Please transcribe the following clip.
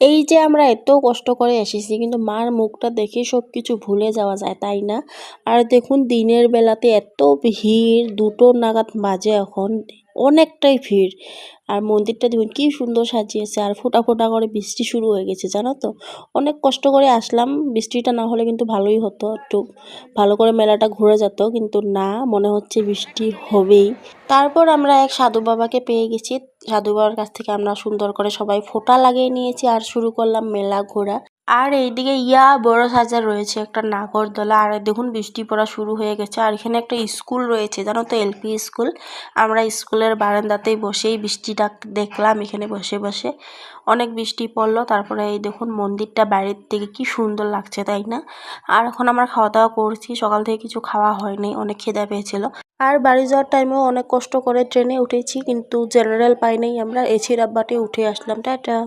এই যে আমরা এত কষ্ট করে এসেছি কিন্তু মার মুখটা দেখে সবকিছু ভুলে যাওয়া যায়, তাই না? আর দেখুন দিনের বেলাতে এত ভিড়, 2টো নাগাদ বাজে এখন, অনেকটাই ভিড়। আর মন্দিরটা দেখুন কি সুন্দর সাজিয়েছে, আর ফোঁটা ফোঁটা করে বৃষ্টি শুরু হয়ে গেছে, জানো তো? অনেক কষ্ট করে আসলাম, বৃষ্টিটা না হলে কিন্তু ভালোই হতো, একটু ভালো করে মেলাটা ঘুরে যেত, কিন্তু না, মনে হচ্ছে বৃষ্টি হবেই। তারপর আমরা এক সাধু বাবাকে পেয়ে গেছি। সাধু বাবার কাছ থেকে আমরা সুন্দর করে সবাই ফোঁটা লাগিয়ে নিয়েছি আর শুরু করলাম মেলা ঘোরা। আর এইদিকে বড় সাইজের রয়েছে একটা নাগরদোলা, আর দেখুন বৃষ্টি পড়া শুরু হয়ে গেছে। আর এখানে একটা স্কুল রয়েছে, জানো তো, এলপি স্কুল। আমরা স্কুলের বারান্দাতেই বসেই বৃষ্টিটা দেখলাম, এখানে বসে বসে অনেক বৃষ্টি পড়লো। তারপরে এই দেখুন মন্দিরটা বাইরের থেকে কি সুন্দর লাগছে, তাই না? আর এখন আমরা খাওয়া দাওয়া করছি, সকাল থেকে কিছু খাওয়া হয়নি, অনেক খিদে পেয়েছিল। আর বাড়ি যাওয়ার টাইমেও অনেক কষ্ট করে ট্রেনে উঠেছি, কিন্তু জেনারেল পাই নাই, আমরা এসি ডাব্বাতে উঠে আসলাম। টাটা।